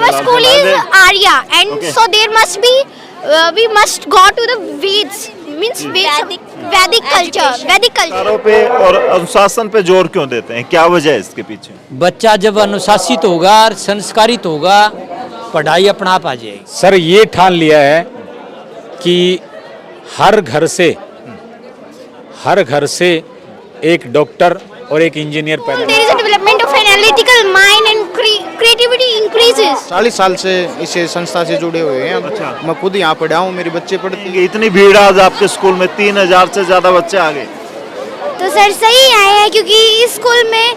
our school is Arya, and so there must be we must go to the Veds, means Vedic culture. संस्कारों पे और अनुशासन पे जोर क्यों देते हैं, क्या वजह है इसके पीछे? बच्चा जब अनुशासित होगा और संस्कारित होगा, पढ़ाई अपना आप आ जाएगी। सर ये ठान लिया है कि हर घर से एक डॉक्टर और एक इंजीनियर पैदा। There is a development of an analytical mind and creativity increases. 40 साल से इस संस्था से जुड़े हुए हैं। अच्छा। मैं खुद यहाँ पढ़ा हूँ, मेरे बच्चे पढ़ते हैं। इतनी भीड़ आज आपके स्कूल में 3000 से ज्यादा बच्चे आ गए। तो सर सही आए हैं, क्योंकि इस स्कूल में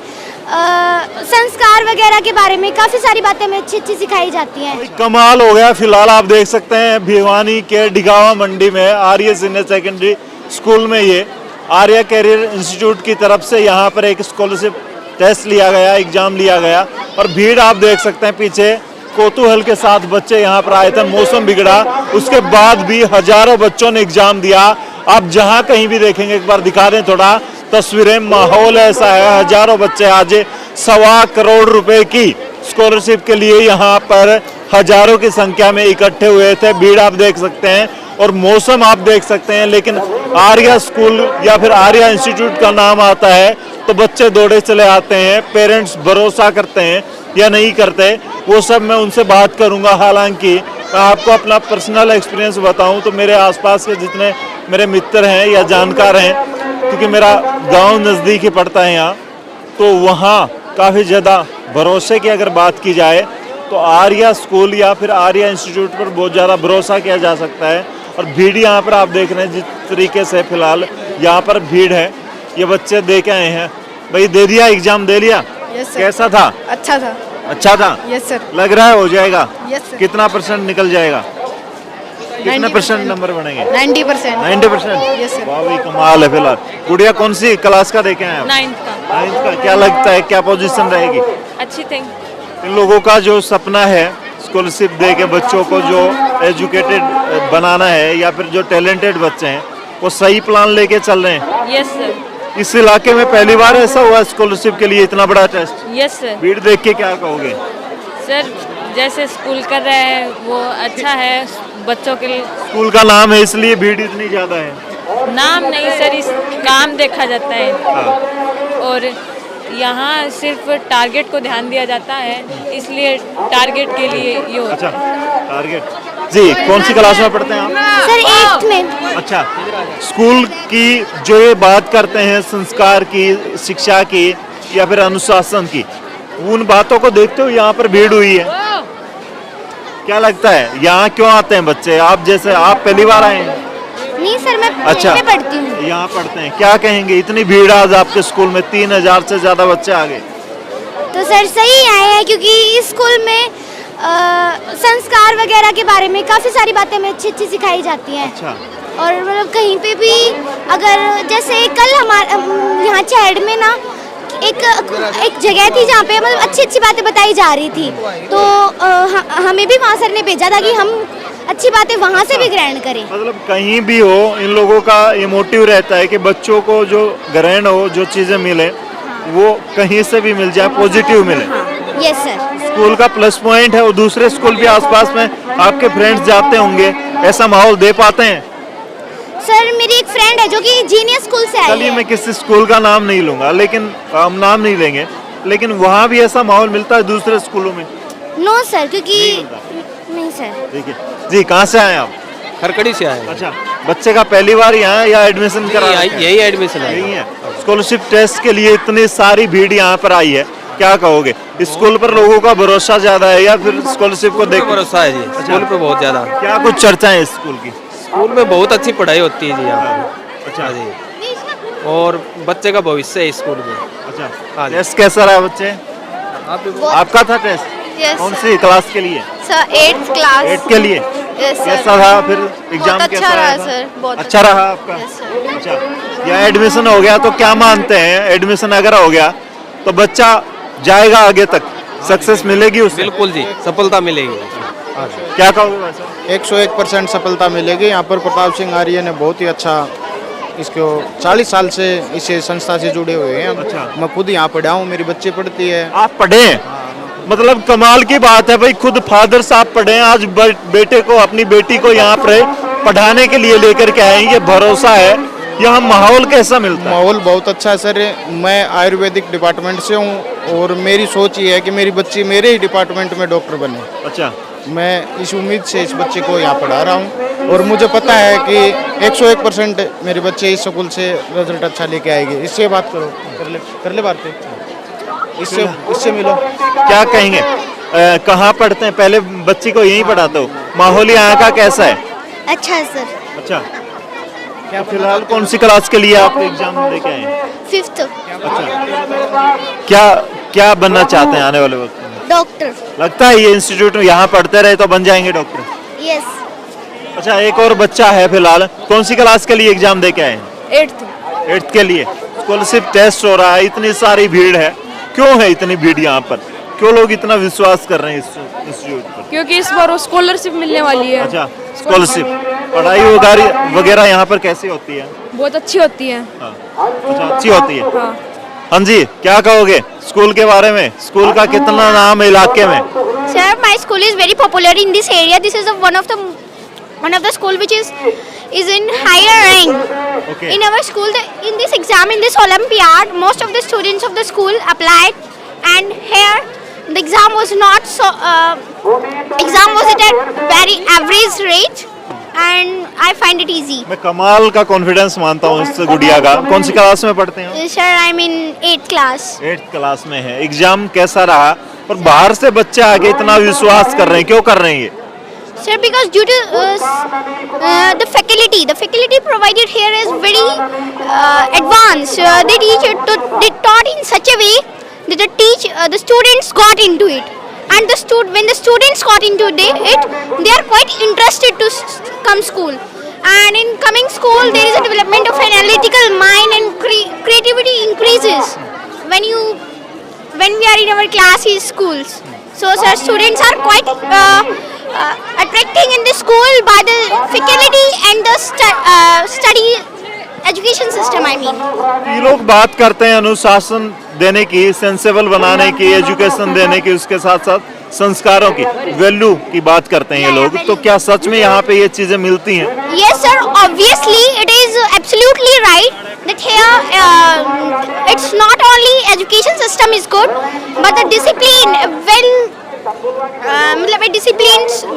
संस्कार वगैरह के बारे में काफी सारी बातें हमें अच्छी सिखाई जाती हैं। कमाल हो गया। फिलहाल आप देख सकते हैं भिवानी के डिगावा मंडी में आर्य सीनियर सेकेंडरी स्कूल में ये आर्या कैरियर इंस्टीट्यूट की तरफ से यहाँ पर एक स्कॉलरशिप टेस्ट लिया गया, एग्जाम लिया गया, और भीड़ आप देख सकते हैं पीछे कौतूहल के साथ बच्चे यहाँ पर आए थे। मौसम बिगड़ा, उसके बाद भी हजारों बच्चों ने एग्जाम दिया। आप जहाँ कहीं भी देखेंगे, एक बार दिखा दें थोड़ा तस्वीरें, माहौल ऐसा है। हजारों बच्चे आज 1.25 करोड़ रुपए की स्कॉलरशिप के लिए यहाँ पर हजारों की संख्या में इकट्ठे हुए थे। भीड़ आप देख सकते हैं और मौसम आप देख सकते हैं, लेकिन आर्या स्कूल या फिर आर्या इंस्टीट्यूट का नाम आता है तो बच्चे दौड़े चले आते हैं। पेरेंट्स भरोसा करते हैं या नहीं करते, वो सब मैं उनसे बात करूंगा। हालांकि मैं आपको अपना पर्सनल एक्सपीरियंस बताऊं तो मेरे आसपास के जितने मेरे मित्र हैं या जानकार हैं, क्योंकि मेरा गांव नज़दीक ही पड़ता है यहाँ, तो वहाँ काफ़ी ज़्यादा भरोसे की अगर बात की जाए तो आर्या स्कूल या फिर आर्या इंस्टीट्यूट पर बहुत ज़्यादा भरोसा किया जा सकता है। और भीड़ यहाँ पर आप देख रहे हैं जिस तरीके से फिलहाल यहाँ पर भीड़ है। ये बच्चे दे के आए हैं। भाई दे दिया, एग्जाम दे लिया? Yes sir. कैसा था? अच्छा था। अच्छा था? Yes sir. लग रहा है हो जाएगा? Yes sir. कितना % निकल जाएगा? कितने % नंबर बनेंगे? 90%। 90%? Yes sir. वाह भाई कमाल है। फिलहाल गुड़िया कौन सी क्लास का देखे हैं आप? 9th का। क्या लगता है क्या पोजीशन रहेगी? अच्छी थिंग। इन लोगों का जो सपना है स्कॉलरशिप दे के बच्चों को जो एजुकेटेड बनाना है या फिर जो टैलेंटेड बच्चे हैं, वो सही प्लान लेके चल रहे हैं? Yes sir. इस इलाके में पहली बार ऐसा हुआ स्कॉलरशिप के लिए इतना बड़ा टेस्ट? Yes sir. भीड़ देख के क्या कहोगे? सर जैसे स्कूल कर रहे हैं वो अच्छा है बच्चों के लिए। स्कूल का नाम है इसलिए भीड़ इतनी ज्यादा है? नाम नहीं सर, इस काम देखा जाता है। हाँ। और यहाँ सिर्फ टारगेट को ध्यान दिया जाता है, इसलिए टारगेट के लिए ये होता अच्छा, है। टारगेट। जी कौन सी क्लास में पढ़ते हैं आप? सर 8th में। अच्छा, स्कूल की जो ये बात करते हैं संस्कार की, शिक्षा की या फिर अनुशासन की, उन बातों को देखते हुए यहाँ पर भीड़ हुई है। क्या लगता है यहाँ क्यों आते हैं बच्चे? आप जैसे आप पहली बार आए हैं? नहीं सर, मैं अच्छा, में पढ़ती हूँ। यहाँ पढ़ते हैं। क्या कहेंगे इतनी भीड़ आज आपके स्कूल में 3000 से ज्यादा बच्चे आ गए? तो सर सही आए हैं, क्योंकि इस स्कूल में संस्कार वगैरह के बारे में काफी सारी बातें हमें अच्छी सिखाई जाती हैं। अच्छा। और मतलब कहीं पे भी अगर जैसे कल हमारे यहाँ चैड में ना एक जगह थी जहाँ पे मतलब अच्छी बातें बताई जा रही थी, तो हमें भी वहाँ सर ने भेजा था कि हम अच्छी बातें वहाँ से भी ग्रहण करें। मतलब कहीं भी हो इन लोगों का ये मोटिव रहता है कि बच्चों को जो ग्रहण हो, जो चीजें मिले वो कहीं से भी मिल जाए, पॉजिटिव मिले। Yes sir. स्कूल का प्लस पॉइंट है। और दूसरे स्कूल भी आसपास में आपके फ्रेंड्स जाते होंगे, ऐसा माहौल दे पाते हैं? सर मेरी एक फ्रेंड है जो कि जीनियस स्कूल से आई चलिए है। मैं किसी स्कूल का नाम नहीं लूंगा, लेकिन हम नाम नहीं लेंगे, लेकिन वहाँ भी ऐसा माहौल मिलता है दूसरे स्कूलों में? नो सर, क्योंकि नहीं सर। ठीक है जी। कहाँ से आए आप? खरकड़ी से आए। अच्छा, बच्चे का पहली बार यहाँ या एडमिशन करा? यही एडमिशन है। यही है। स्कॉलरशिप टेस्ट के लिए इतनी सारी भीड़ यहाँ पर आई है, क्या कहोगे? इस स्कूल पर लोगों का भरोसा ज्यादा है या फिर स्कॉलरशिप को देख? भरोसा है जी स्कूल पे बहुत ज्यादा। क्या कुछ चर्चा है इस स्कूल की? स्कूल में बहुत अच्छी पढ़ाई होती है जी यहाँ पे। अच्छा जी, और बच्चे का भविष्य है स्कूल में। अच्छा, हाँ जी। टेस्ट कैसा रहा बच्चे? आपका था टेस्ट? यस कौन सी क्लास के लिए? Sir 8th class. 8 के लिए? Yes sir. कैसा रहा फिर एग्जाम? बहुत कैसा अच्छा रहा था? सर, बहुत अच्छा रहा आपका? Yes sir. अच्छा, या एडमिशन हो गया तो क्या मानते हैं, एडमिशन अगर हो गया तो बच्चा जाएगा आगे तक, सक्सेस मिलेगी उसे? बिल्कुल जी, सफलता मिलेगी। क्या कहोगे भाई साहब? 101% सफलता मिलेगी। यहाँ पर प्रताप सिंह आर्य ने बहुत ही अच्छा इसको 40 साल से इस संस्था से जुड़े हुए हैं। अच्छा। मैं खुद यहाँ पढ़ा हूँ, मेरी बच्चे पढ़ती है। आप पढ़े? मतलब कमाल की बात है भाई, खुद फादर साहब पढ़े हैं, आज बेटे को, अपनी बेटी को यहाँ पर पढ़ाने के लिए लेकर के आए हैं, ये भरोसा है। यहाँ माहौल कैसा मिलता है? माहौल बहुत अच्छा है सर। मैं आयुर्वेदिक डिपार्टमेंट से हूँ और मेरी सोच ये है कि मेरी बच्ची मेरे ही डिपार्टमेंट में डॉक्टर बने। अच्छा, मैं इस उम्मीद से इस बच्चे को यहाँ पढ़ा रहा हूँ और मुझे पता है कि 101% मेरे बच्चे इस स्कूल से रिजल्ट अच्छा लेके आएंगे। इससे बात करो, कर ले बात, इससे मिलो। क्या कहेंगे? कहाँ पढ़ते हैं? पहले बच्ची को यहीं पढ़ाते हो? माहौल यहाँ का कैसा है? अच्छा है सर। अच्छा, क्या फिलहाल कौन सी क्लास के लिए आप एग्जाम देके आए हैं? 5th क्या क्या बनना चाहते हैं आने वाले वक्त में? डॉक्टर। लगता है ये इंस्टीट्यूट में यहाँ पढ़ते रहे तो बन जाएंगे डॉक्टर? यस। अच्छा, एक और बच्चा है फिलहाल, कौन सी क्लास के लिए एग्जाम देके आए हैं? 8th। 8th के लिए स्कॉलरशिप टेस्ट हो रहा है, इतनी सारी भीड़ है, क्यों है इतनी भीड़ यहाँ पर? क्यों लोग इतना विश्वास कर रहे हैं इस इंस्टीट्यूट पर? क्योंकि इस बार स्कॉलरशिप मिलने वाली है। अच्छा, स्कॉलरशिप, पढ़ाई वगैरह यहाँ पर कैसी होती है? बहुत अच्छी होती है। हाँ। अच्छा, अच्छी होती है। हाँ। हाँ जी, क्या कहोगे स्कूल के बारे में? स्कूल का कितना नाम है इलाके में? Sir, my school is very popular in this area. This is one of the school which is in higher rank. Okay. In our school, in this exam, in this Olympiad, most of the students of the school applied, and here the exam was not so. Exam was at a very average rate, and I find it easy. मैं कमाल का confidence मानता हूँ इस गुड़िया का। कौन सी class में पढ़ते हैं? Sir, I'm in 8th class. 8th class में है। एग्जाम कैसा रहा? और बाहर से बच्चे आगे इतना विश्वास कर रहे हैं, क्यों कर रहे हैं ये? Sir, because due to the faculty provided here is very advanced. They taught in such a way that the students got into it, and when the students got into it, they are quite interested to come school. And in coming school, there is a development of analytical mind and creativity increases when we are in our classes schools. So, sir, students are quite attracting in the school by the faculty and the study education system, I mean. ये लोग बात करते हैं अनुशासन देने की, sensible बनाने की, एजुकेशन देने की, उसके साथ साथ संस्कारों की, वैल्यू की बात करते हैं ये लोग। तो क्या सच में यहाँ पे ये चीजें मिलती हैं? Yes, sir. Obviously, it is absolutely right that here it's not only education system is good, but the discipline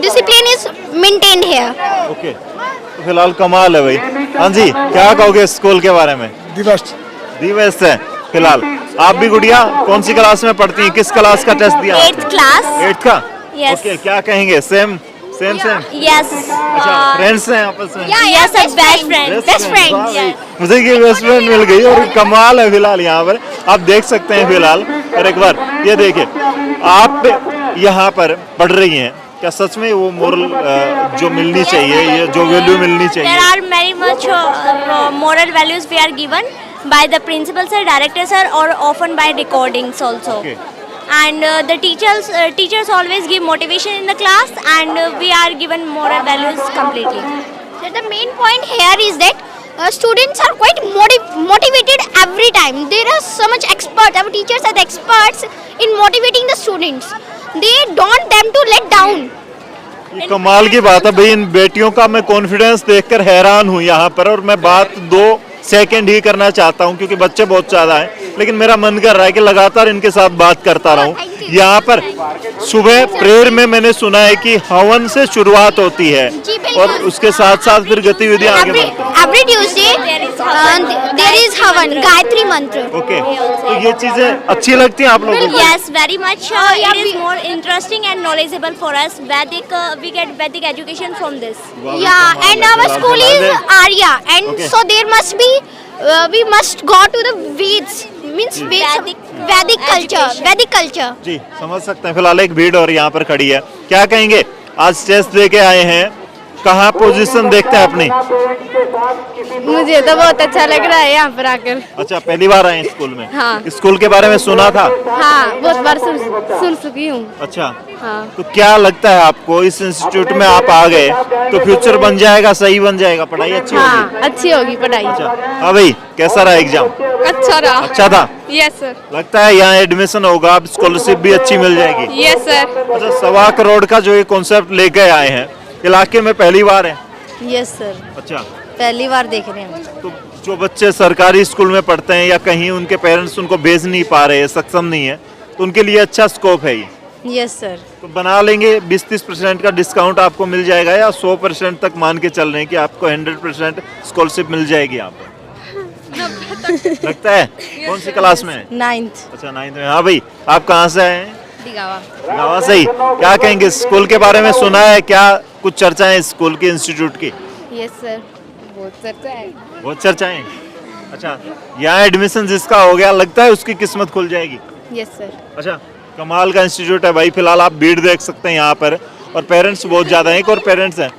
discipline is maintained here. Okay, तो फिलहाल कमाल है भाई। हाँ जी, क्या कहोगे स्कूल के बारे में? दी बेस्ट है फिलहाल। आप भी गुड़िया कौन सी क्लास में पढ़ती हैं? किस क्लास का टेस्ट दिया? 8th class. 8th का? Yes. ओके, क्या कहेंगे? सेम? Yes. अच्छा, फ्रेंड्स हैं आपस में? Yes, sir. Best friend. Yes. मुझे ये बेस्ट फ्रेंड मिल गई और कमाल है फिलहाल यहाँ पर। आप देख सकते हैं फिलहाल, और एक बार ये देखिए, आप यहाँ पर पढ़ रही हैं, क्या सच में वो मोरल जो मिलनी चाहिए, ये जो वैल्यू मिलनी चाहिए? There are very much moral values we are given by the principal sir, director sir, or often by recordings also. Okay. And the teachers always give motivation in the class, and we are given moral values completely. So the main point here is that students are quite motivated every time. There are so much experts. Our teachers are the experts in motivating the students. They don't want them to let down. ये कमाल की बात है भाई। इन बेटियों का मैं confidence देखकर हैरान हूँ यहाँ पर, और मैं बात 2 सेकंड ही करना चाहता हूँ क्योंकि बच्चे बहुत ज्यादा हैं, लेकिन मेरा मन कर रहा है कि लगातार इनके साथ बात करता रहूं। यहाँ पर सुबह प्रेयर में मैंने सुना है कि हवन से शुरुआत होती है और उसके साथ साथ फिर गतिविधियां आगे बढ़ती हैं। Every Tuesday there is Havan, Gayatri mantra. Okay, तो ये चीजें अच्छी लगती हैं आप लोगों को? Yes, very much. It is more interesting and knowledgeable for us. Vedic, we get Vedic education from this. Yeah, and our school is Arya, and Okay. so there must be we must go to the Veds, means Vedic culture. जी, समझ सकते हैं। फिलहाल एक भीड़ और यहाँ पर खड़ी है, क्या कहेंगे? आज टेस्ट दे के आए हैं, कहाँ पोजीशन देखते हैं अपनी? मुझे तो बहुत अच्छा लग रहा है यहाँ पर आकर। अच्छा, पहली बार आए हैं स्कूल में? हाँ। स्कूल के बारे में सुना था? हाँ, बहुत बार सुन चुकी हूँ। अच्छा, हाँ तो क्या लगता है आपको, इस इंस्टीट्यूट में आप आ गए तो फ्यूचर बन जाएगा, सही बन जाएगा, पढ़ाई अच्छी होगी? हाँ अच्छी होगी पढ़ाई। अच्छा, हाँ भाई, कैसा रहा एग्जाम? अच्छा रहा। अच्छा था। Yes sir. लगता है यहाँ एडमिशन होगा, अब स्कॉलरशिप भी अच्छी मिल जाएगी। Yes sir. अच्छा, 1.25 करोड़ का जो ये कॉन्सेप्ट लेके आए हैं, इलाके में पहली बार है? यस सर, अच्छा, पहली बार देख रहे हैं। तो जो बच्चे सरकारी स्कूल में पढ़ते हैं या कहीं उनके पेरेंट्स उनको भेज नहीं पा रहे, सक्षम नहीं है, तो उनके लिए अच्छा स्कोप है ये। Yes sir. तो बना लेंगे 20-30% का डिस्काउंट आपको मिल जाएगा, या 100% तक मान के चल रहे हैं कि आपको 100% स्कॉलरशिप मिल जाएगी यहाँ पर? लगता है। कौन सी क्लास में है? 9th। अच्छा, 9th में। हाँ भाई, आप कहाँ से आए हैं? दिगावा। गाँव से ही। क्या कहेंगे, स्कूल के बारे में सुना है क्या, कुछ चर्चाएं स्कूल की, इंस्टीट्यूट की? यस सर, बहुत चर्चा है। बहुत चर्चाएं। अच्छा, यहाँ एडमिशन जिसका हो गया, लगता है उसकी किस्मत खुल जाएगी? Yes sir. अच्छा, कमाल का इंस्टीट्यूट है भाई। फिलहाल आप भीड़ देख सकते हैं यहाँ पर, और पेरेंट्स बहुत ज़्यादा हैं। एक और पेरेंट्स हैं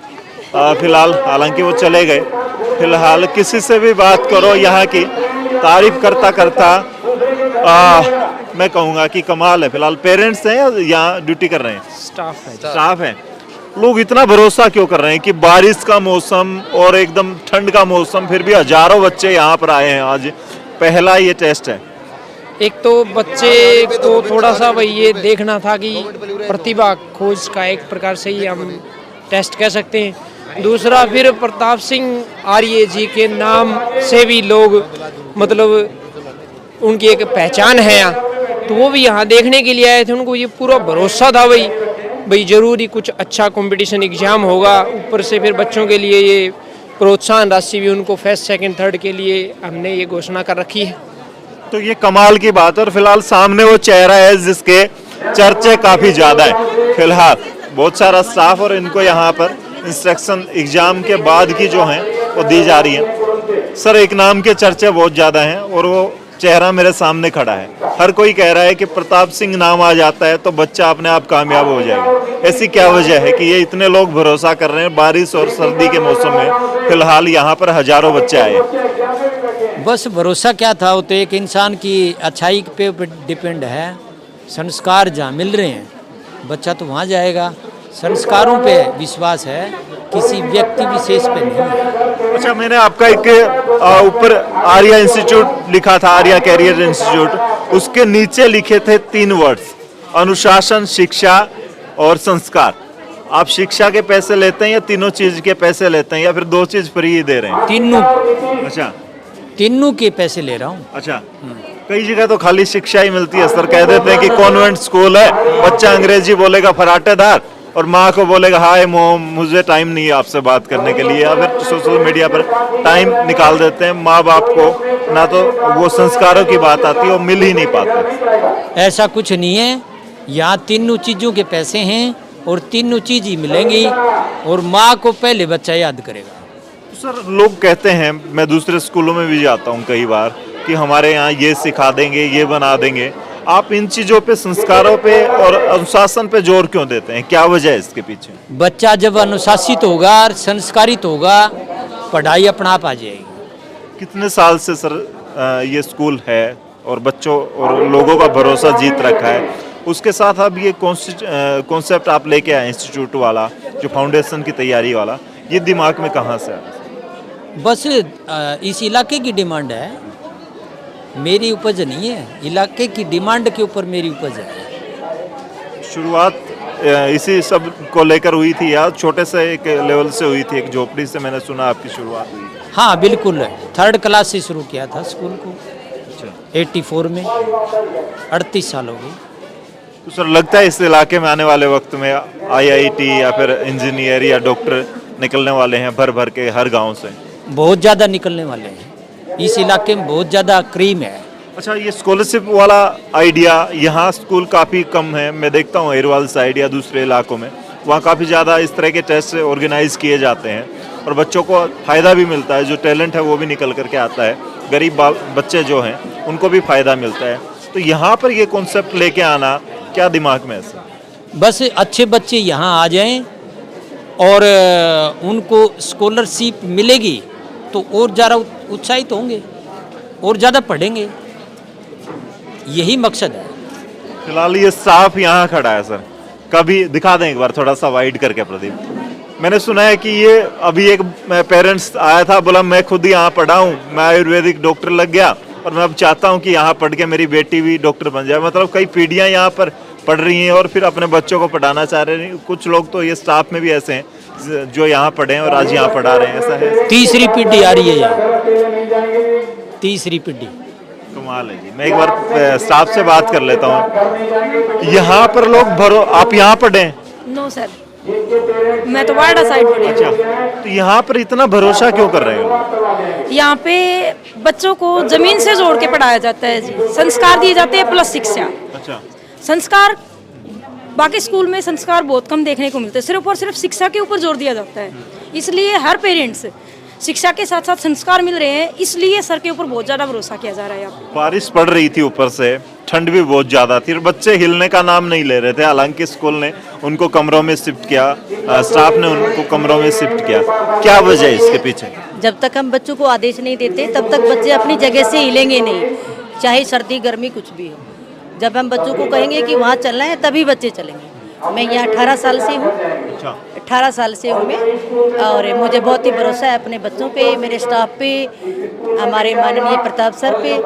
फिलहाल, हालांकि वो चले गए। फिलहाल किसी से भी बात करो यहाँ की, तारीफ करता करता मैं कहूँगा कि कमाल है। फिलहाल पेरेंट्स हैं यहाँ ड्यूटी कर रहे हैं? स्टाफ है। लोग इतना भरोसा क्यों कर रहे हैं कि बारिश का मौसम और एकदम ठंड का मौसम, फिर भी हजारों बच्चे यहाँ पर आए हैं आज, पहला ये टेस्ट है। एक तो बच्चे को थोड़ा सा भाई ये देखना था कि प्रतिभा खोज का एक प्रकार से ही हम टेस्ट कह सकते हैं। दूसरा फिर प्रताप सिंह आर्य जी के नाम से भी लोग मतलब उनकी एक पहचान है यहाँ, तो वो भी यहाँ देखने के लिए आए थे। उनको ये पूरा भरोसा था भाई जरूर ही कुछ अच्छा कंपटीशन एग्जाम होगा। ऊपर से फिर बच्चों के लिए ये प्रोत्साहन राशि भी उनको फर्स्ट सेकंड थर्ड के लिए हमने ये घोषणा कर रखी है। तो ये कमाल की बात है। और फिलहाल सामने वो चेहरा है जिसके चर्चे काफी ज्यादा है। फिलहाल बहुत सारा स्टाफ, और इनको यहाँ पर इंस्ट्रक्शन एग्जाम के बाद की जो है वो दी जा रही है। सर, एक नाम के चर्चे बहुत ज्यादा हैं, और वो चेहरा मेरे सामने खड़ा है। हर कोई कह रहा है कि प्रताप सिंह नाम आ जाता है तो बच्चा अपने आप कामयाब हो जाएगा। ऐसी क्या वजह है कि ये इतने लोग भरोसा कर रहे हैं बारिश और सर्दी के मौसम में? फिलहाल यहाँ पर हजारों बच्चे आए। बस भरोसा क्या था, वो तो एक इंसान की अच्छाई पे डिपेंड है। संस्कार जहाँ मिल रहे हैं, बच्चा तो वहाँ जाएगा। संस्कारों पे विश्वास है, किसी व्यक्ति विशेष पे नहीं है। अच्छा, मैंने आपका एक ऊपर आर्या इंस्टीट्यूट लिखा था, आर्या कैरियर इंस्टीट्यूट, उसके नीचे लिखे थे 3 वर्ड्स, अनुशासन, शिक्षा और संस्कार। आप शिक्षा के पैसे लेते हैं या तीनों चीज के पैसे लेते हैं, या फिर 2 चीज फ्री ही दे रहे हैं? तीनों। अच्छा, तीनों के पैसे ले रहा हूँ। अच्छा। कई जगह तो खाली शिक्षा ही मिलती है सर, कह देते हैं कि कॉन्वेंट स्कूल है, बच्चा अंग्रेजी बोलेगा फराटेदार, और माँ को बोलेगा हाय मोम, मुझे टाइम नहीं है आपसे बात करने के लिए, या फिर सोशल मीडिया पर टाइम निकाल देते हैं। माँ बाप को ना तो वो संस्कारों की बात आती है, वो मिल ही नहीं पाते। ऐसा कुछ नहीं है, यहाँ तीनों चीज़ों के पैसे हैं और तीनों चीज़ ही मिलेंगी, और माँ को पहले बच्चा याद करेगा। सर, लोग कहते हैं, मैं दूसरे स्कूलों में भी जाता हूँ कई बार, कि हमारे यहाँ ये सिखा देंगे, ये बना देंगे। आप इन चीज़ों पे, संस्कारों पे और अनुशासन पे जोर क्यों देते हैं? क्या वजह है इसके पीछे? बच्चा जब अनुशासित होगा और संस्कारित होगा, पढ़ाई अपना आप आ जाएगी। कितने साल से सर ये स्कूल है और बच्चों और लोगों का भरोसा जीत रखा है? उसके साथ अब ये कॉन्सेप्ट आप लेके आए इंस्टीट्यूट वाला, जो फाउंडेशन की तैयारी वाला, ये दिमाग में कहाँ से आया? बस इस इलाके की डिमांड है, मेरी उपज नहीं है। इलाके की डिमांड के ऊपर मेरी उपज है। शुरुआत इसी सब को लेकर हुई थी, या छोटे से एक लेवल से हुई थी? एक झोपड़ी से मैंने सुना आपकी शुरुआत हुई। हाँ बिल्कुल, 3rd क्लास से शुरू किया था स्कूल को। 84 में 38 साल हो गए। तो सर, लगता है इस इलाके में आने वाले वक्त में IIT या फिर इंजीनियर या डॉक्टर निकलने वाले हैं भर भर के हर गांव से? बहुत ज़्यादा निकलने वाले हैं, इस इलाके में बहुत ज़्यादा क्रीम है। अच्छा, ये स्कॉलरशिप वाला आइडिया, यहाँ स्कूल काफ़ी कम है, मैं देखता हूँ एयरवाल साइड या दूसरे इलाकों में, वहाँ काफ़ी ज़्यादा इस तरह के टेस्ट ऑर्गेनाइज किए जाते हैं, और बच्चों को फ़ायदा भी मिलता है। जो टैलेंट है वो भी निकल करके आता है, गरीब बच्चे जो हैं उनको भी फ़ायदा मिलता है। तो यहाँ पर ये कॉन्सेप्ट लेके आना, क्या दिमाग में है सर? बस अच्छे बच्चे यहाँ आ जाएं और उनको स्कॉलरशिप मिलेगी तो और ज़्यादा उत्साहित होंगे और ज़्यादा पढ़ेंगे, यही मकसद है। फिलहाल ये स्टाफ यहाँ खड़ा है सर, कभी दिखा दें एक बार थोड़ा सा वाइड करके प्रदीप। मैंने सुना है कि ये अभी एक पेरेंट्स आया था, बोला मैं खुद यहाँ पढ़ा हूँ, मैं आयुर्वेदिक डॉक्टर लग गया और मैं अब चाहता हूँ कि यहाँ पढ़ के मेरी बेटी भी डॉक्टर बन जाए। मतलब कई पीढ़ियाँ यहाँ पर पढ़ रही हैं और फिर अपने बच्चों को पढ़ाना चाह रहे हैं। कुछ लोग तो ये स्टाफ में भी ऐसे हैं जो यहाँ पढ़े हैं और आज यहाँ पढ़ा रहे हैं, ऐसा है? तीसरी पीढ़ी आ रही है यहाँ, तीसरी पीढ़ी। कमाल है जी। मैं एक बार स्टाफ से बात कर लेता हूँ। यहाँ पर लोग आप यहाँ पढ़े हैं? नो सर, मैं तो वाड़ा साइड पढ़ी। अच्छा, तो यहाँ पर इतना भरोसा क्यों कर रहे हो? यहाँ पे बच्चों को जमीन से जोड़ के पढ़ाया जाता है जी, संस्कार दिए जाते हैं प्लस शिक्षा। अच्छा, संस्कार बाकी स्कूल में संस्कार बहुत कम देखने को मिलते हैं, सिर्फ और सिर्फ शिक्षा के ऊपर जोर दिया जाता है। इसलिए हर पेरेंट्स शिक्षा के साथ साथ संस्कार मिल रहे हैं, इसलिए सर के ऊपर बहुत ज़्यादा भरोसा किया जा रहा है। यहाँ बारिश पड़ रही थी, ऊपर से ठंड भी बहुत ज़्यादा थी और बच्चे हिलने का नाम नहीं ले रहे थे। हालांकि स्कूल ने उनको कमरों में शिफ्ट किया, स्टाफ ने उनको कमरों में शिफ्ट किया। क्या वजह है इसके पीछे? जब तक हम बच्चों को आदेश नहीं देते तब तक बच्चे अपनी जगह से हिलेंगे नहीं, चाहे सर्दी गर्मी कुछ भी हो। जब हम बच्चों को कहेंगे कि वहाँ चलना है तभी बच्चे चलेंगे। मैं यहाँ 18 साल से हूँ, 18 साल से हूँ मैं, और मुझे बहुत ही भरोसा है अपने बच्चों पे, मेरे स्टाफ पे, हमारे माननीय प्रताप सर पे,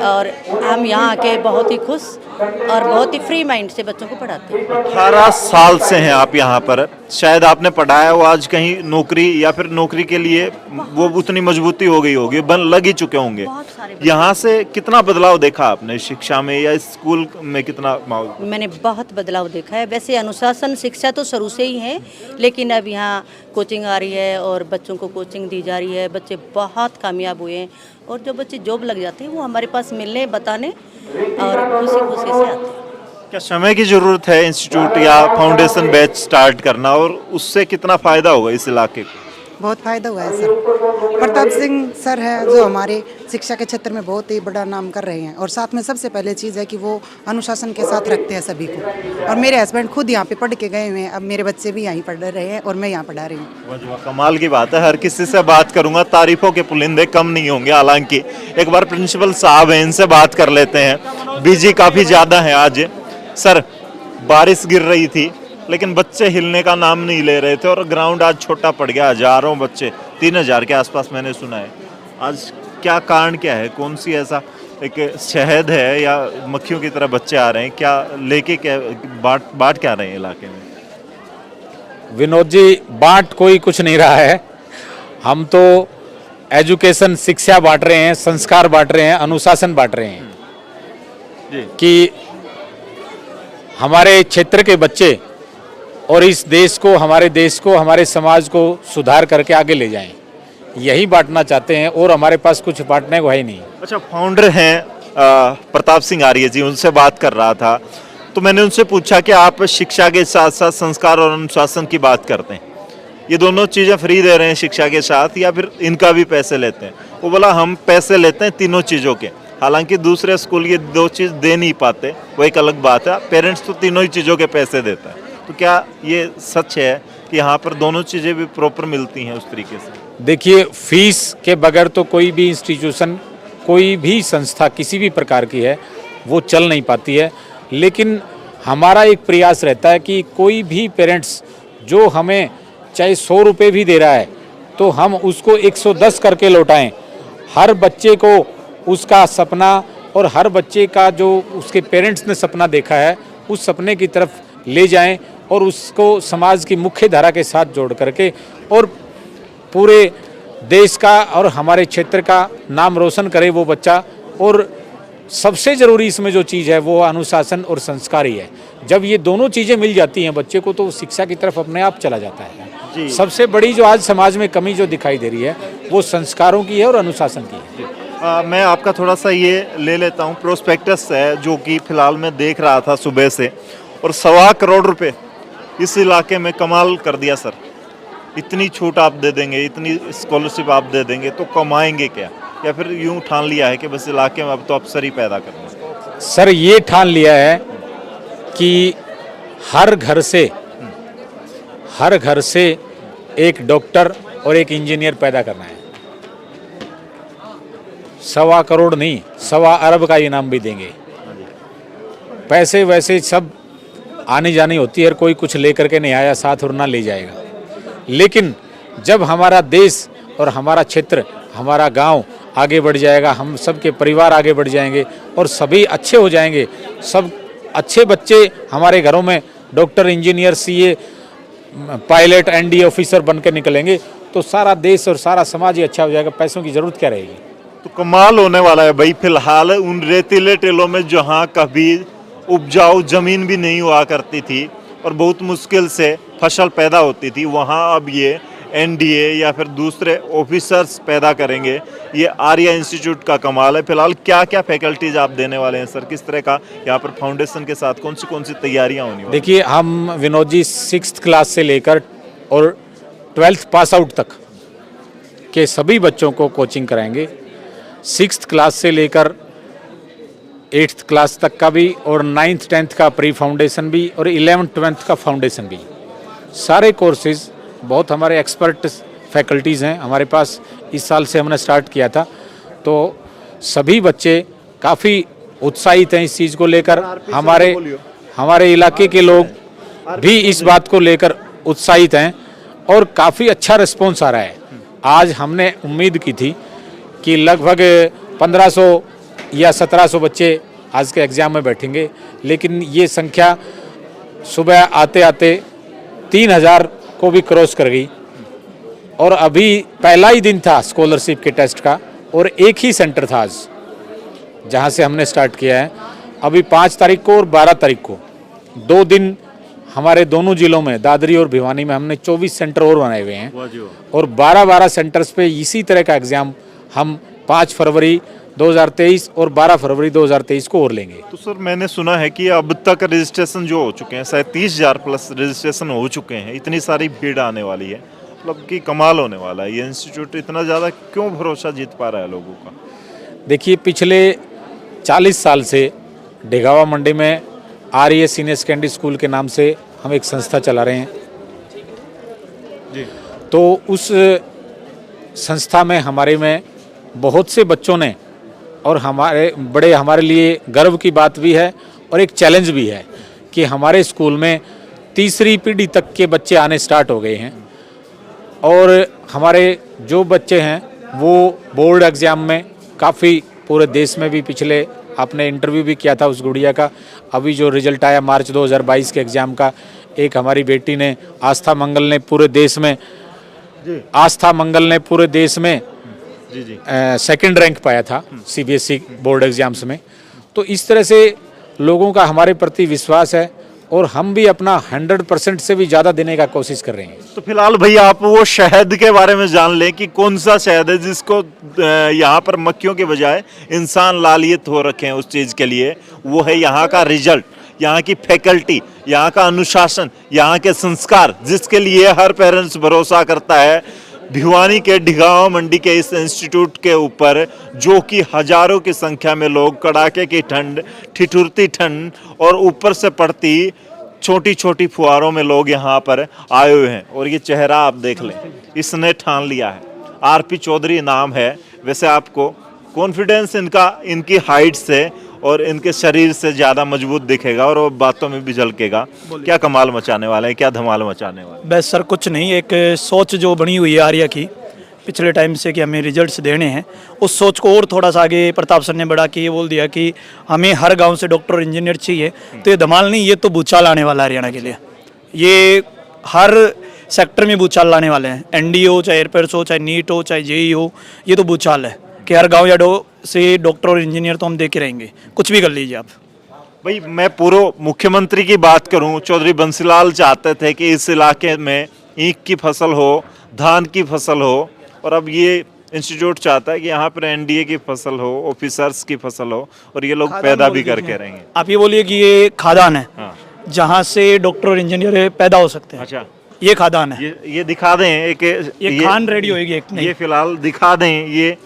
और हम यहाँ आके बहुत ही खुश और बहुत ही फ्री माइंड से बच्चों को पढ़ाते हैं। 18 साल से हैं आप यहाँ पर, शायद आपने पढ़ाया हो, आज कहीं नौकरी या फिर नौकरी के लिए वो उतनी मजबूती हो गई होगी, लग ही चुके होंगे। यहाँ से कितना बदलाव देखा आपने शिक्षा में या स्कूल में? कितना मैंने बहुत बदलाव देखा है। वैसे अनुशासन शिक्षा तो शुरू से ही है, लेकिन अब यहाँ कोचिंग आ रही है और बच्चों को कोचिंग दी जा रही है। बच्चे बहुत कामयाब हुए हैं और जो बच्चे जॉब लग जाते हैं वो हमारे पास मिलने बताने और खुशी खुशी से आते हैं। क्या समय की जरूरत है इंस्टीट्यूट या फाउंडेशन बैच स्टार्ट करना, और उससे कितना फायदा होगा इस इलाके को? बहुत फ़ायदा हुआ है सर। प्रताप सिंह सर है जो हमारे शिक्षा के क्षेत्र में बहुत ही बड़ा नाम कर रहे हैं, और साथ में सबसे पहले चीज़ है कि वो अनुशासन के साथ रखते हैं सभी को। और मेरे हस्बैंड खुद यहाँ पे पढ़ के गए हुए हैं, अब मेरे बच्चे भी यहीं पढ़ रहे हैं और मैं यहाँ पढ़ा रही हूँ। कमाल की बात है। हर किसी से बात करूंगा, तारीफों के पुलिंदे कम नहीं होंगे। हालांकि एक बार प्रिंसिपल साहब हैं, इनसे बात कर लेते हैं। बिजी काफ़ी ज़्यादा है आज। सर, बारिश गिर रही थी लेकिन बच्चे हिलने का नाम नहीं ले रहे थे और ग्राउंड आज छोटा पड़ गया। हजारों बच्चे, 3000 के आसपास मैंने सुना है। आज क्या कारण क्या है? कौन सी ऐसा एक शहद है या मक्खियों की तरह बच्चे आ रहे हैं? क्या लेके क्या बांट क्या रहे हैं इलाके में? विनोद जी, बांट कोई कुछ नहीं रहा है। हम तो एजुकेशन शिक्षा बांट रहे हैं, संस्कार बांट रहे हैं, अनुशासन बांट रहे हैं जी। कि हमारे क्षेत्र के बच्चे और इस देश को, हमारे देश को, हमारे समाज को सुधार करके आगे ले जाएं, यही बांटना चाहते हैं और हमारे पास कुछ बांटने को है ही नहीं। अच्छा, फाउंडर हैं प्रताप सिंह आर्य जी, उनसे बात कर रहा था तो मैंने उनसे पूछा कि आप शिक्षा के साथ साथ संस्कार और अनुशासन की बात करते हैं, ये दोनों चीज़ें फ्री दे रहे हैं शिक्षा के साथ या फिर इनका भी पैसे लेते हैं? वो बोला हम पैसे लेते हैं तीनों चीज़ों के। हालांकि दूसरे स्कूल ये दो चीज़ दे नहीं पाते, वो एक अलग बात है। पेरेंट्स तो तीनों ही चीज़ों के पैसे देता है। तो क्या ये सच है कि यहाँ पर दोनों चीज़ें भी प्रॉपर मिलती हैं उस तरीके से? देखिए, फीस के बगैर तो कोई भी इंस्टीट्यूशन, कोई भी संस्था किसी भी प्रकार की है वो चल नहीं पाती है। लेकिन हमारा एक प्रयास रहता है कि कोई भी पेरेंट्स जो हमें चाहे 100 रुपये भी दे रहा है तो हम उसको 110 करके लौटाएं। हर बच्चे को उसका सपना और हर बच्चे का जो उसके पेरेंट्स ने सपना देखा है उस सपने की तरफ ले जाएं और उसको समाज की मुख्य धारा के साथ जोड़ करके और पूरे देश का और हमारे क्षेत्र का नाम रोशन करे वो बच्चा। और सबसे ज़रूरी इसमें जो चीज़ है वो अनुशासन और संस्कार ही है। जब ये दोनों चीज़ें मिल जाती हैं बच्चे को तो शिक्षा की तरफ अपने आप चला जाता है। सबसे बड़ी जो आज समाज में कमी जो दिखाई दे रही है वो संस्कारों की है और अनुशासन की है। मैं आपका थोड़ा सा ये ले लेता हूँ, प्रोस्पेक्टस है जो कि फिलहाल मैं देख रहा था सुबह से, और 1.25 करोड़ रुपए इस इलाके में कमाल कर दिया सर। इतनी छूट आप दे देंगे, इतनी स्कॉलरशिप आप दे देंगे तो कमाएंगे क्या? या फिर यूं ठान लिया है कि बस इलाके में अब तो अफसर ही पैदा करना है? सर, ये ठान लिया है कि हर घर से एक डॉक्टर और एक इंजीनियर पैदा करना है। 1.25 करोड़ नहीं, 1.25 अरब का इनाम भी देंगे। पैसे वैसे सब आने जानी होती है, और कोई कुछ लेकर के नहीं आया साथ और ना ले जाएगा। लेकिन जब हमारा देश और हमारा क्षेत्र, हमारा गांव आगे बढ़ जाएगा, हम सबके परिवार आगे बढ़ जाएंगे और सभी अच्छे हो जाएंगे, सब अच्छे बच्चे हमारे घरों में doctor, engineer, CA, pilot, NDA officer बन के निकलेंगे, तो सारा देश और सारा समाज ही अच्छा हो जाएगा। पैसों की जरूरत क्या रहेगी? तो कमाल होने वाला है भाई। फिलहाल उन रेतीले टेलों में जहाँ कभी उपजाऊ जमीन भी नहीं हुआ करती थी और बहुत मुश्किल से फसल पैदा होती थी, वहाँ अब ये एनडीए या फिर दूसरे ऑफिसर्स पैदा करेंगे। ये आर्या इंस्टीट्यूट का कमाल है। फिलहाल क्या क्या फैकल्टीज आप देने वाले हैं सर? किस तरह का यहाँ पर फाउंडेशन के साथ कौन सी तैयारियाँ होनी वाली? देखिए, हम विनोद जी 6th क्लास से लेकर और 12th पास आउट तक के सभी बच्चों को कोचिंग कराएंगे। 6th क्लास से लेकर 8th क्लास तक का भी, और 9th 10th का प्री फाउंडेशन भी, और 11th 12th का फाउंडेशन भी। सारे कोर्सेज बहुत हमारे एक्सपर्ट फैकल्टीज़ हैं हमारे पास। इस साल से हमने स्टार्ट किया था, तो सभी बच्चे काफ़ी उत्साहित हैं इस चीज़ को लेकर। हमारे इलाके के लोग भी इस बात को लेकर उत्साहित हैं और काफ़ी अच्छा रिस्पॉन्स आ रहा है। आज हमने उम्मीद की थी कि लगभग 1500 या 1700 बच्चे आज के एग्ज़ाम में बैठेंगे, लेकिन ये संख्या सुबह आते आते 3000 को भी क्रॉस कर गई। और अभी पहला ही दिन था स्कॉलरशिप के टेस्ट का, और एक ही सेंटर था आज जहां से हमने स्टार्ट किया है। अभी 5 तारीख को और 12 तारीख को 2 दिन हमारे दोनों जिलों में, दादरी और भिवानी में, हमने 24 सेंटर और बनाए हुए हैं, और 12-12 सेंटर्स पे इसी तरह का एग्ज़ाम हम 5 फरवरी 2023 और 12 फरवरी 2023 को और लेंगे। तो सर, मैंने सुना है कि अब तक रजिस्ट्रेशन जो हो चुके हैं, शायद 30,000 प्लस रजिस्ट्रेशन हो चुके हैं। इतनी सारी भीड़ आने वाली है, मतलब कि कमाल होने वाला है। ये इंस्टीट्यूट इतना ज़्यादा क्यों भरोसा जीत पा रहा है लोगों का? देखिए, पिछले 40 साल से ढेगावा मंडी में आर्य सीनियर सेकेंडरी स्कूल के नाम से हम एक संस्था चला रहे हैं जी। तो उस संस्था में हमारे में बहुत से बच्चों ने, और हमारे लिए गर्व की बात भी है और एक चैलेंज भी है कि हमारे स्कूल में 3री पीढ़ी तक के बच्चे आने स्टार्ट हो गए हैं। और हमारे जो बच्चे हैं वो बोर्ड एग्ज़ाम में काफ़ी, पूरे देश में भी, पिछले आपने इंटरव्यू भी किया था उस गुड़िया का, अभी जो रिजल्ट आया मार्च 2022 के एग्ज़ाम का, एक हमारी बेटी ने, आस्था मंगल ने पूरे देश में सेकंड रैंक पाया था सीबीएसई बोर्ड एग्जाम्स में। तो इस तरह से लोगों का हमारे प्रति विश्वास है, और हम भी अपना 100% से भी ज़्यादा देने का कोशिश कर रहे हैं। तो फिलहाल भैया, आप वो शहद के बारे में जान लें कि कौन सा शहद है जिसको यहाँ पर मक्खियों के बजाय इंसान लालियत हो रखे हैं उस चीज़ के लिए। वो है यहाँ का रिजल्ट, यहाँ की फैकल्टी, यहाँ का अनुशासन, यहाँ के संस्कार, जिसके लिए हर पेरेंट्स भरोसा करता है भिवानी के ढिगावा मंडी के इस इंस्टीट्यूट के ऊपर, जो कि हजारों की संख्या में लोग कड़ाके की ठंड, ठिठुरती ठंड और ऊपर से पड़ती छोटी छोटी फुहारों में लोग यहाँ पर आए हुए हैं। और ये चेहरा आप देख लें, इसने ठान लिया है। आरपी चौधरी नाम है। वैसे आपको कॉन्फिडेंस इनकी हाइट से और इनके शरीर से ज़्यादा मजबूत दिखेगा और वो बातों में भी झलकेगा। क्या कमाल मचाने वाले हैं, क्या धमाल मचाने वाले हैं? बस सर कुछ नहीं, एक सोच जो बनी हुई है आर्या की पिछले टाइम से कि हमें रिजल्ट्स देने हैं, उस सोच को और थोड़ा सा आगे प्रताप सर ने बढ़ा के ये बोल दिया कि हमें हर गांव से डॉक्टर और इंजीनियर चाहिए। तो ये धमाल नहीं, ये तो भूचाल आने वाला है हरियाणा के लिए। ये हर सेक्टर में भूचाल लाने वाले हैं, एनडीए हो, चाहे एयरफोर्स हो, चाहे नीट हो, चाहे जेई हो, ये तो भूचाल है कि हर गाँव या से डॉक्टर और इंजीनियर तो हम दे के रहेंगे, कुछ भी कर लीजिए आप। भाई, मैं पूर्व मुख्यमंत्री की बात करूं, चौधरी बंसीलाल चाहते थे कि इस इलाके में ईख की फसल हो, धान की फसल हो, और अब ये इंस्टीट्यूट चाहता है कि यहाँ पर एनडीए की फसल हो, ऑफिसर्स की फसल हो, और ये लोग पैदा भी करके रहेंगे। आप ये बोलिए कि ये खादान है, हाँ, जहाँ से डॉक्टर और इंजीनियर पैदा हो सकते हैं। अच्छा, ये खादान है। ये दिखा दें एक, ये खान रेडी होएगी एक, नहीं। ये फिलहाल दिखा दें।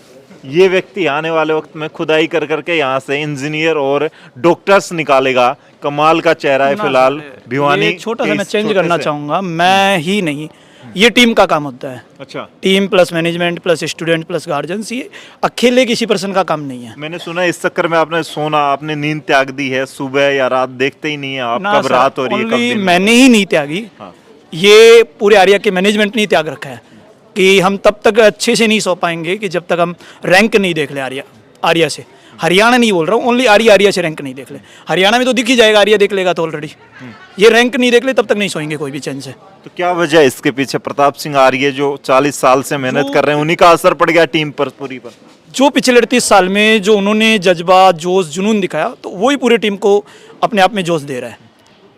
ये व्यक्ति आने वाले वक्त में खुदाई कर करके यहाँ से इंजीनियर और डॉक्टर्स निकालेगा। कमाल का चेहरा है फिलहाल भिवानी। छोटा सा मैं चेंज करना चाहूँगा, मैं ही नहीं, ये टीम का काम होता है। अच्छा, team plus management plus student plus guardians, ये अकेले किसी पर्सन का काम नहीं है। मैंने सुना इस चक्कर में आपने सोना, आपने नींद त्याग दी है, सुबह या रात देखते ही नहीं है आप, ना कब सर, रात हो रही है कब only दिन। मैंने ही नहीं त्यागी, हाँ। ये पूरे आर्या के मैनेजमेंट ने ही त्याग रखा है कि हम तब तक अच्छे से नहीं सो पाएंगे कि जब तक हम रैंक नहीं देख ले आर्या से। हरियाणा नहीं बोल रहा हूँ, ओनली आर्या से रैंक नहीं देख ले। हरियाणा में तो दिख ही जाएगा, आर्या देख लेगा तो ऑलरेडी। ये रैंक नहीं देख ले तब तक नहीं सोएंगे कोई भी चैन से। तो क्या वजह है इसके पीछे? प्रताप सिंह आर्य जो 40 साल से मेहनत कर रहे हैं, उन्हीं का असर पड़ गया टीम पर पूरी पर? जो पिछले 38 साल में जो उन्होंने जज्बा, जोश, जुनून दिखाया, तो वही पूरी टीम को अपने आप में जोश दे रहा है।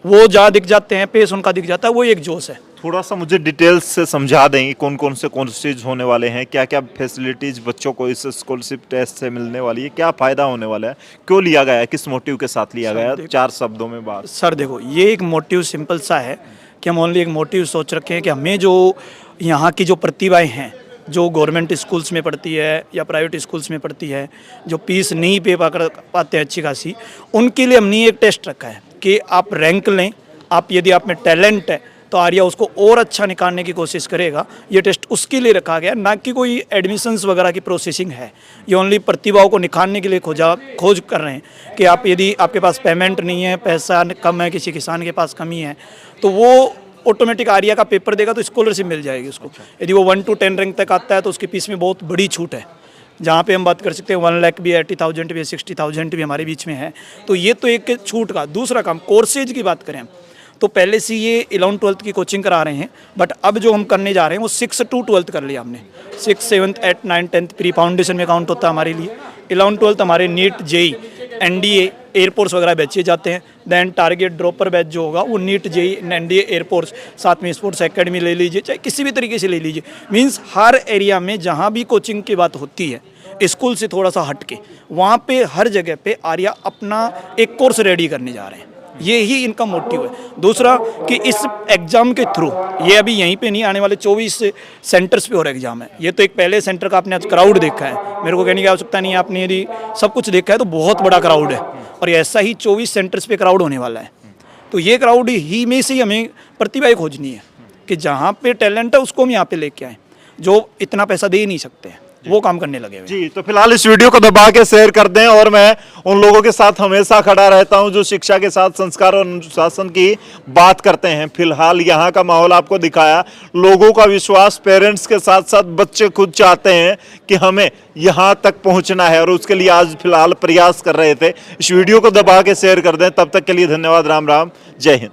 वो जहाँ दिख जाते हैं, पेस उनका दिख जाता है, वो एक जोश है। थोड़ा सा मुझे डिटेल्स से समझा दें, कौन कौन से कोर्सेज होने वाले हैं, क्या क्या फैसिलिटीज बच्चों को इस स्कॉलरशिप टेस्ट से मिलने वाली है, क्या फ़ायदा होने वाला है, क्यों लिया गया है, किस मोटिव के साथ लिया गया है? 4 शब्दों में बात। सर देखो, ये एक मोटिव सिंपल सा है कि हम ओनली एक मोटिव सोच रखे हैं कि हमें जो यहाँ की जो प्रतिभाएं हैं, जो गवर्नमेंट स्कूल्स में पढ़ती है या प्राइवेट स्कूल्स में पढ़ती है, जो फीस नहीं पे पाते हैं अच्छी खासी, उनके लिए हमने एक टेस्ट रखा है कि आप रैंक लें, आप यदि आप में टैलेंट है तो आर्या उसको और अच्छा निकालने की कोशिश करेगा। ये टेस्ट उसके लिए रखा गया, ना कि कोई एडमिशन्स वगैरह की प्रोसेसिंग है। ये ओनली प्रतिभाओं को निखारने के लिए खोज कर रहे हैं कि आप यदि आपके पास पेमेंट नहीं है, पैसा कम है, किसी किसान के पास कमी है, तो वो ऑटोमेटिक आर्या का पेपर देगा तो स्कॉलरशिप मिल जाएगी उसको। यदि वो 1 to 10 रैंक तक आता है तो उसकी फीस में बहुत बड़ी छूट है, जहाँ पे हम बात कर सकते हैं 1 लाख भी, 80,000 भी, 60,000 भी हमारे बीच में है। तो ये तो एक छूट का। दूसरा काम, कोर्सेज की बात करें तो पहले से ये 11th-12th की कोचिंग करा रहे हैं, बट अब जो हम करने जा रहे हैं वो 6 to 12th कर लिया हमने। 6, 7, 8, 9, 10th प्री फाउंडेशन में काउंट होता है हमारे लिए। 11th-12th हमारे नीट, जेई, एनडीए, एयरफोर्स वगैरह बैचे जाते हैं। देन टारगेट ड्रॉपर बैच जो होगा वो नीट, जेई, एनडीए, एयरफोर्स, साथ में स्पोर्ट्स एकेडमी ले लीजिए, चाहे किसी भी तरीके से ले लीजिए। मीन्स हर एरिया में जहाँ भी कोचिंग की बात होती है, स्कूल से थोड़ा सा हट के, वहाँ पे हर जगह पे आर्या अपना एक कोर्स रेडी करने जा रहे हैं। ये ही इनका मोटिव है। दूसरा कि इस एग्ज़ाम के थ्रू, ये अभी यहीं पे नहीं, आने वाले 24 सेंटर्स पे और एग्ज़ाम है। ये तो एक पहले सेंटर का आपने आज क्राउड देखा है, मेरे को कहने की आवश्यकता नहीं है, आपने यदि सब कुछ देखा है तो बहुत बड़ा क्राउड है, और ऐसा ही 24 सेंटर्स पे क्राउड होने वाला है। तो ये क्राउड ही में से ही हमें प्रतिभाएं खोजनी है कि जहाँ पे टैलेंट है उसको हम यहाँ पे लेके आएँ, जो इतना पैसा दे ही नहीं सकते हैं, वो काम करने लगे हुए। जी, तो फिलहाल इस वीडियो को दबा के शेयर कर दें, और मैं उन लोगों के साथ हमेशा खड़ा रहता हूं जो शिक्षा के साथ संस्कार और अनुशासन की बात करते हैं। फिलहाल यहाँ का माहौल आपको दिखाया, लोगों का विश्वास, पेरेंट्स के साथ साथ बच्चे खुद चाहते हैं कि हमें यहाँ तक पहुँचना है, और उसके लिए आज फिलहाल प्रयास कर रहे थे। इस वीडियो को दबा के शेयर कर दें। तब तक के लिए धन्यवाद। राम राम, जय हिंद।